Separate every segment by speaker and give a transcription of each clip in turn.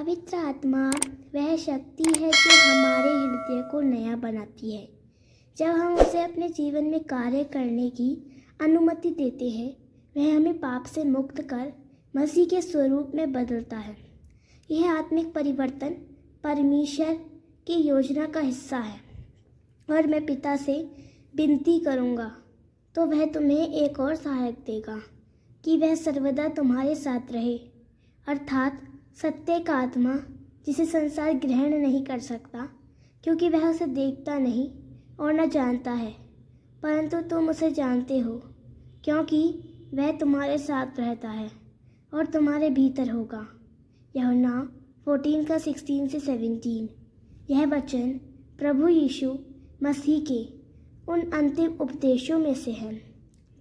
Speaker 1: पवित्र आत्मा वह शक्ति है जो हमारे हृदय को नया बनाती है। जब हम उसे अपने जीवन में कार्य करने की अनुमति देते हैं, वह हमें पाप से मुक्त कर मसीह के स्वरूप में बदलता है। यह आत्मिक परिवर्तन परमेश्वर की योजना का हिस्सा है और मैं पिता से विनती करूँगा तो वह तुम्हें एक और सहायक देगा कि वह सर्वदा तुम्हारे साथ रहे, अर्थात सत्य का आत्मा जिसे संसार ग्रहण नहीं कर सकता क्योंकि वह उसे देखता नहीं और न जानता है, परंतु तुम उसे जानते हो क्योंकि वह तुम्हारे साथ रहता है और तुम्हारे भीतर होगा। यूहन्ना 14:16-17। यह वचन प्रभु यीशु मसीह के उन अंतिम उपदेशों में से है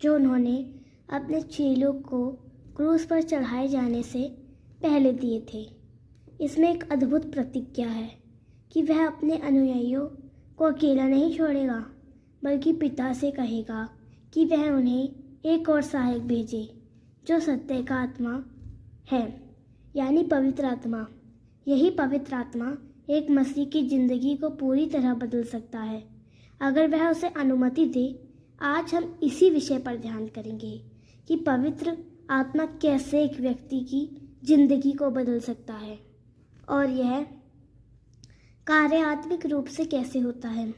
Speaker 1: जो उन्होंने अपने चेलों को क्रूस पर चढ़ाए जाने से पहले दिए थे। इसमें एक अद्भुत प्रतिज्ञा है कि वह अपने अनुयायियों को अकेला नहीं छोड़ेगा, बल्कि पिता से कहेगा कि वह उन्हें एक और सहायक भेजे जो सत्य का आत्मा है, यानी पवित्र आत्मा। यही पवित्र आत्मा एक मसीह की ज़िंदगी को पूरी तरह बदल सकता है अगर वह उसे अनुमति दे। आज हम इसी विषय पर ध्यान करेंगे कि पवित्र आत्मा कैसे एक व्यक्ति की ज़िंदगी को बदल सकता है और यह कार्य आत्मिक रूप से कैसे होता है।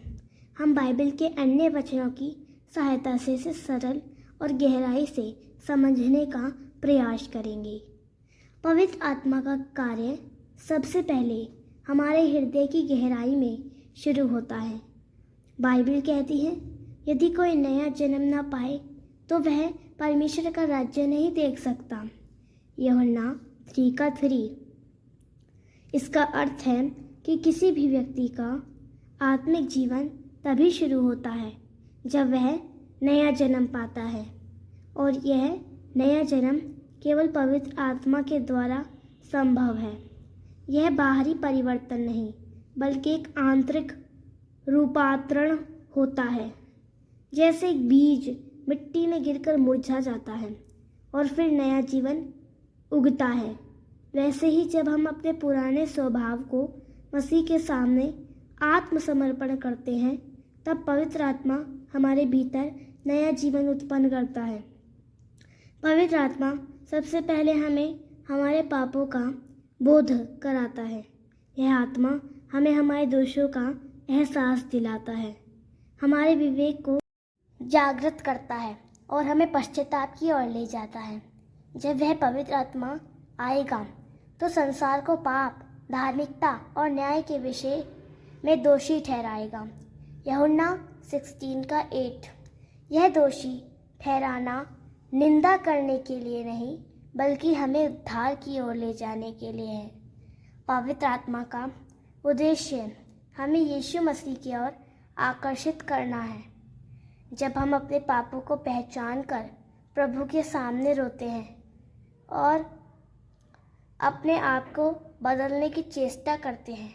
Speaker 1: हम बाइबल के अन्य वचनों की सहायता से इसे सरल और गहराई से समझने का प्रयास करेंगे। पवित्र आत्मा का कार्य सबसे पहले हमारे हृदय की गहराई में शुरू होता है। बाइबल कहती है, यदि कोई नया जन्म ना पाए तो वह परमेश्वर का राज्य नहीं देख सकता। यूहन्ना 3:3। इसका अर्थ है कि किसी भी व्यक्ति का आत्मिक जीवन तभी शुरू होता है जब वह नया जन्म पाता है, और यह नया जन्म केवल पवित्र आत्मा के द्वारा संभव है। यह बाहरी परिवर्तन नहीं, बल्कि एक आंतरिक रूपांतरण होता है। जैसे एक बीज मिट्टी में गिरकर मुरझा जाता है और फिर नया जीवन उगता है, वैसे ही जब हम अपने पुराने स्वभाव को मसीह के सामने आत्मसमर्पण करते हैं, तब पवित्र आत्मा हमारे भीतर नया जीवन उत्पन्न करता है। पवित्र आत्मा सबसे पहले हमें हमारे पापों का बोध कराता है। यह आत्मा हमें हमारे दोषों का एहसास दिलाता है, हमारे विवेक को जागृत करता है और हमें पश्चाताप की ओर ले जाता है। जब वह पवित्र आत्मा आएगा तो संसार को पाप, धार्मिकता और न्याय के विषय में दोषी ठहराएगा। यूहन्ना 16:8। यह दोषी ठहराना निंदा करने के लिए नहीं, बल्कि हमें उद्धार की ओर ले जाने के लिए है। पवित्र आत्मा का उद्देश्य हमें यीशु मसीह की ओर आकर्षित करना है। जब हम अपने पापों को पहचान कर प्रभु के सामने रोते हैं और अपने आप को बदलने की चेष्टा करते हैं,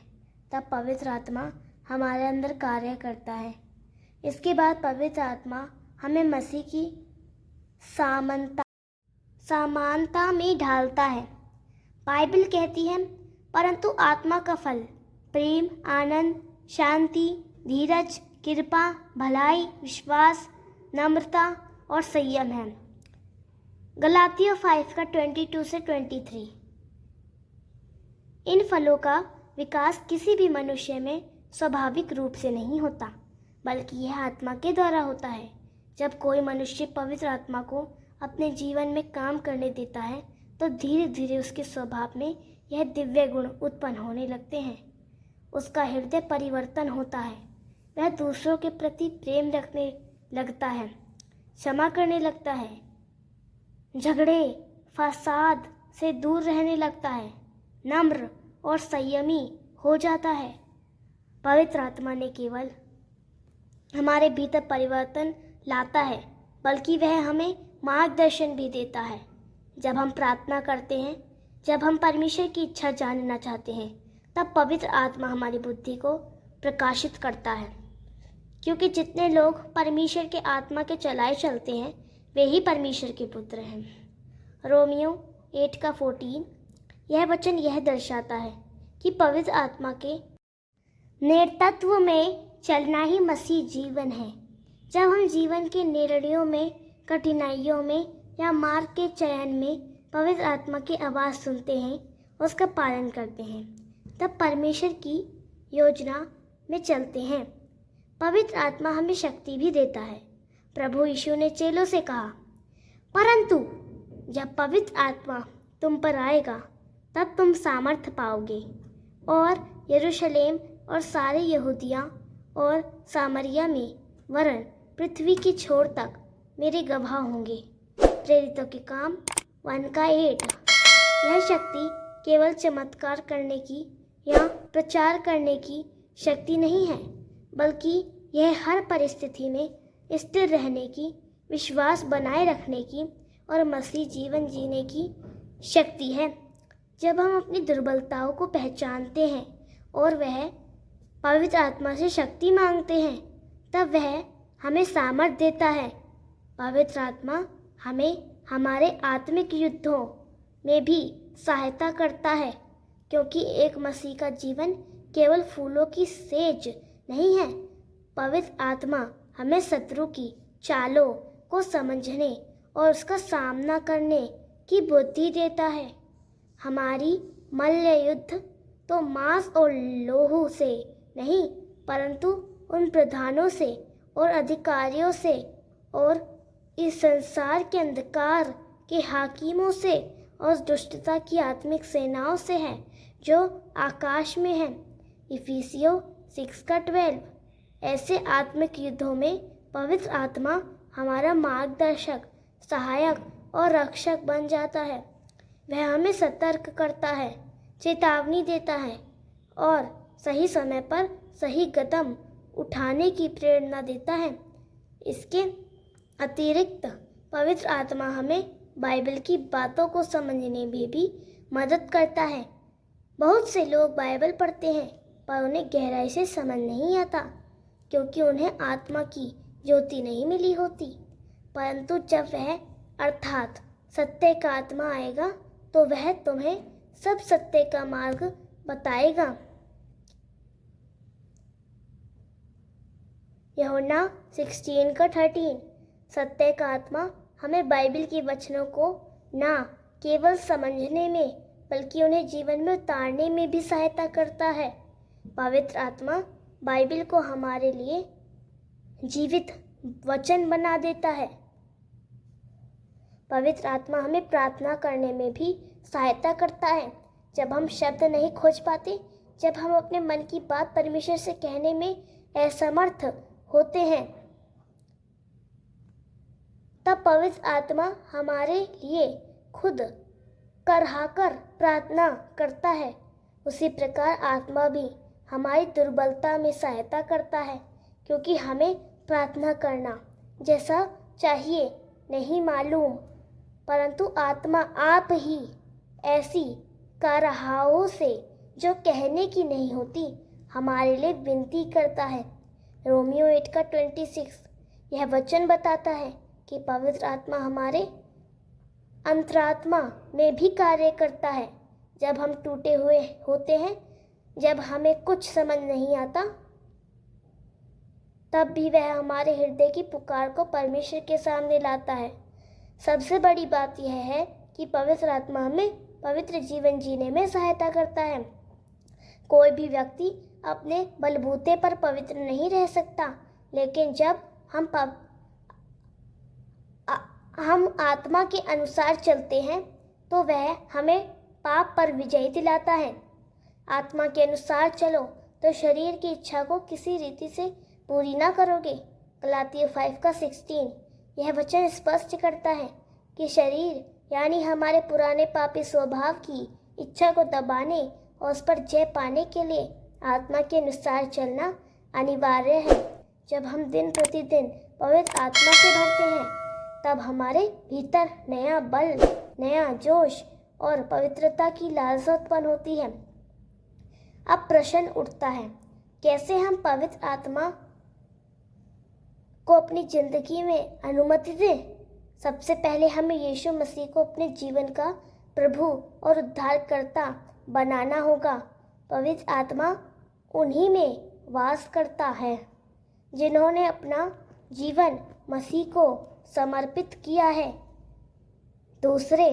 Speaker 1: तब पवित्र आत्मा हमारे अंदर कार्य करता है। इसके बाद पवित्र आत्मा हमें मसीह की समानता में ढालता है। बाइबल कहती है, परंतु आत्मा का फल प्रेम, आनंद, शांति, धीरज, कृपा, भलाई, विश्वास, नम्रता और संयम है। गलातियों 5:22-23। इन फलों का विकास किसी भी मनुष्य में स्वाभाविक रूप से नहीं होता, बल्कि यह आत्मा के द्वारा होता है। जब कोई मनुष्य पवित्र आत्मा को अपने जीवन में काम करने देता है, तो धीरे धीरे उसके स्वभाव में यह दिव्य गुण उत्पन्न होने लगते हैं। उसका हृदय परिवर्तन होता है, वह दूसरों के प्रति प्रेम रखने लगता है, क्षमा करने लगता है, झगड़े फसाद से दूर रहने लगता है, नम्र और संयमी हो जाता है। पवित्र आत्मा ने केवल हमारे भीतर परिवर्तन लाता है, बल्कि वह हमें मार्गदर्शन भी देता है। जब हम प्रार्थना करते हैं, जब हम परमेश्वर की इच्छा जानना चाहते हैं, तब पवित्र आत्मा हमारी बुद्धि को प्रकाशित करता है, क्योंकि जितने लोग परमेश्वर के आत्मा के चलाए चलते हैं वे ही परमेश्वर के पुत्र हैं। रोमियो 8:14। यह वचन यह दर्शाता है कि पवित्र आत्मा के नेतृत्व में चलना ही मसीह जीवन है। जब हम जीवन के निर्णयों में, कठिनाइयों में या मार्ग के चयन में पवित्र आत्मा की आवाज़ सुनते हैं, उसका पालन करते हैं, तब परमेश्वर की योजना में चलते हैं। पवित्र आत्मा हमें शक्ति भी देता है। प्रभु यीशु ने चेलों से कहा, परंतु जब पवित्र आत्मा तुम पर आएगा तब तुम सामर्थ्य पाओगे और यरूशलेम और सारे यहूदिया और सामरिया में वरन पृथ्वी की छोर तक मेरे गवाह होंगे। प्रेरितों के काम 1:8। यह शक्ति केवल चमत्कार करने की या प्रचार करने की शक्ति नहीं है, बल्कि यह हर परिस्थिति में स्थिर रहने की, विश्वास बनाए रखने की और मसीह जीवन जीने की शक्ति है। जब हम अपनी दुर्बलताओं को पहचानते हैं और वह पवित्र आत्मा से शक्ति मांगते हैं, तब वह हमें सामर्थ देता है। पवित्र आत्मा हमें हमारे आत्मिक युद्धों में भी सहायता करता है, क्योंकि एक मसीह का जीवन केवल फूलों की सेज नहीं है। पवित्र आत्मा हमें शत्रु की चालों को समझने और उसका सामना करने की बुद्धि देता है। हमारी मल्ल युद्ध तो मांस और लोहू से नहीं, परंतु उन प्रधानों से और अधिकारियों से और इस संसार के अंधकार के हाकिमों से और दुष्टता की आत्मिक सेनाओं से है जो आकाश में है। इफिसियों 6:12। ऐसे आत्मिक युद्धों में पवित्र आत्मा हमारा मार्गदर्शक, सहायक और रक्षक बन जाता है। वह हमें सतर्क करता है, चेतावनी देता है और सही समय पर सही कदम उठाने की प्रेरणा देता है। इसके अतिरिक्त पवित्र आत्मा हमें बाइबल की बातों को समझने में भी मदद करता है। बहुत से लोग बाइबल पढ़ते हैं पर उन्हें गहराई से समझ नहीं आता, क्योंकि उन्हें आत्मा की ज्योति नहीं मिली होती। परंतु जब वह अर्थात सत्य का आत्मा आएगा तो वह तुम्हें सब सत्य का मार्ग बताएगा। यूहन्ना 16:13। सत्य का आत्मा हमें बाइबल के वचनों को न केवल समझने में बल्कि उन्हें जीवन में उतारने में भी सहायता करता है। पवित्र आत्मा बाइबल को हमारे लिए जीवित वचन बना देता है। पवित्र आत्मा हमें प्रार्थना करने में भी सहायता करता है। जब हम शब्द नहीं खोज पाते, जब हम अपने मन की बात परमेश्वर से कहने में असमर्थ होते हैं, तब पवित्र आत्मा हमारे लिए खुद कराहकर प्रार्थना करता है। उसी प्रकार आत्मा भी हमारी दुर्बलता में सहायता करता है, क्योंकि हमें प्रार्थना करना जैसा चाहिए नहीं मालूम, परंतु आत्मा आप ही ऐसी कारहाओं से जो कहने की नहीं होती हमारे लिए विनती करता है। रोमियो 8:26। यह वचन बताता है कि पवित्र आत्मा हमारे अंतरात्मा में भी कार्य करता है। जब हम टूटे हुए होते हैं, जब हमें कुछ समझ नहीं आता, तब भी वह हमारे हृदय की पुकार को परमेश्वर के सामने लाता है। सबसे बड़ी बात यह है कि पवित्र आत्मा हमें पवित्र जीवन जीने में सहायता करता है। कोई भी व्यक्ति अपने बलबूते पर पवित्र नहीं रह सकता, लेकिन जब हम आत्मा के अनुसार चलते हैं तो वह हमें पाप पर विजय दिलाता है। आत्मा के अनुसार चलो तो शरीर की इच्छा को किसी रीति से पूरी ना करोगे। गलातियों 5:16। यह वचन स्पष्ट करता है कि शरीर यानी हमारे पुराने पापी स्वभाव की इच्छा को दबाने और उस पर जय पाने के लिए आत्मा के अनुसार चलना अनिवार्य है। जब हम दिन प्रतिदिन पवित्र आत्मा से भरते हैं, तब हमारे भीतर नया बल, नया जोश और पवित्रता की लालसा उत्पन्न होती है। अब प्रश्न उठता है, कैसे हम पवित्र आत्मा को अपनी जिंदगी में अनुमति दें? सबसे पहले हमें यीशु मसीह को अपने जीवन का प्रभु और उद्धारकर्ता बनाना होगा। पवित्र आत्मा उन्हीं में वास करता है जिन्होंने अपना जीवन मसीह को समर्पित किया है। दूसरे,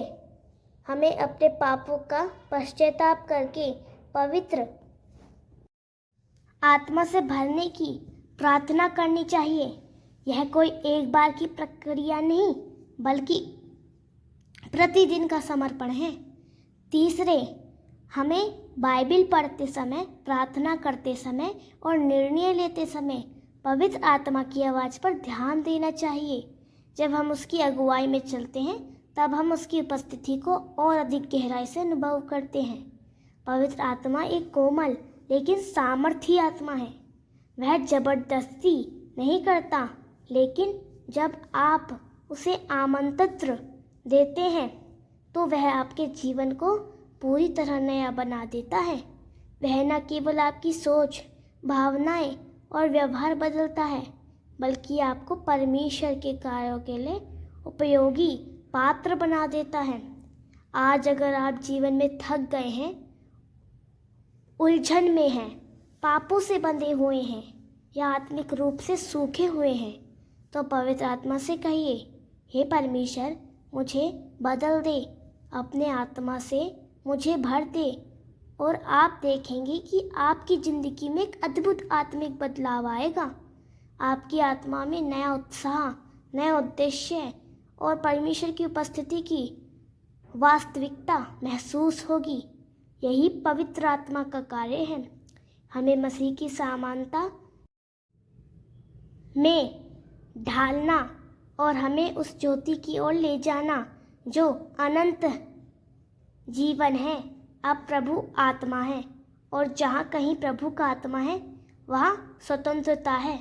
Speaker 1: हमें अपने पापों का पश्चाताप करके पवित्र आत्मा से भरने की प्रार्थना करनी चाहिए। यह कोई एक बार की प्रक्रिया नहीं, बल्कि प्रतिदिन का समर्पण है। तीसरे, हमें बाइबल पढ़ते समय, प्रार्थना करते समय और निर्णय लेते समय पवित्र आत्मा की आवाज़ पर ध्यान देना चाहिए। जब हम उसकी अगुवाई में चलते हैं, तब हम उसकी उपस्थिति को और अधिक गहराई से अनुभव करते हैं। पवित्र आत्मा एक कोमल लेकिन सामर्थी आत्मा है। वह जबरदस्ती नहीं करता, लेकिन जब आप उसे आमंत्रण देते हैं तो वह आपके जीवन को पूरी तरह नया बना देता है। वह न केवल आपकी सोच, भावनाएं और व्यवहार बदलता है, बल्कि आपको परमेश्वर के कार्यों के लिए उपयोगी पात्र बना देता है। आज अगर आप जीवन में थक गए हैं, उलझन में हैं, पापों से बंधे हुए हैं या आत्मिक रूप से सूखे हुए हैं, तो पवित्र आत्मा से कहिए, हे परमेश्वर, मुझे बदल दे, अपने आत्मा से मुझे भर दे, और आप देखेंगे कि आपकी ज़िंदगी में एक अद्भुत आत्मिक बदलाव आएगा। आपकी आत्मा में नया उत्साह, नया उद्देश्य और परमेश्वर की उपस्थिति की वास्तविकता महसूस होगी। यही पवित्र आत्मा का कार्य है, हमें मसीह की समानता में ढालना और हमें उस ज्योति की ओर ले जाना जो अनंत जीवन है। अब प्रभु आत्मा है, और जहाँ कहीं प्रभु का आत्मा है वहाँ स्वतंत्रता है,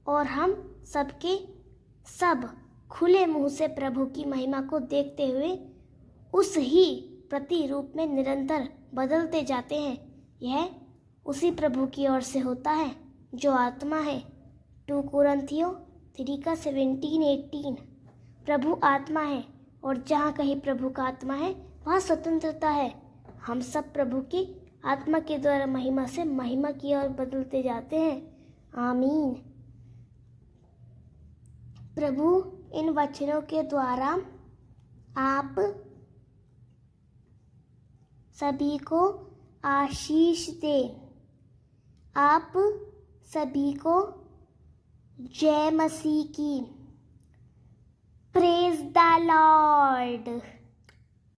Speaker 1: और हम सबके सब खुले मुंह से प्रभु की महिमा को देखते हुए उस ही प्रतिरूप में निरंतर बदलते जाते हैं। यह उसी प्रभु की ओर से होता है जो आत्मा है। 2 कुरिन्थियों 3:17-18। प्रभु आत्मा है, और जहाँ कहीं प्रभु का आत्मा है वहाँ स्वतंत्रता है। हम सब प्रभु की आत्मा के द्वारा महिमा से महिमा की ओर बदलते जाते हैं। आमीन। प्रभु इन वचनों के द्वारा आप सभी को आशीष दे। आप सभी को जय मसीह की। Praise the Lord.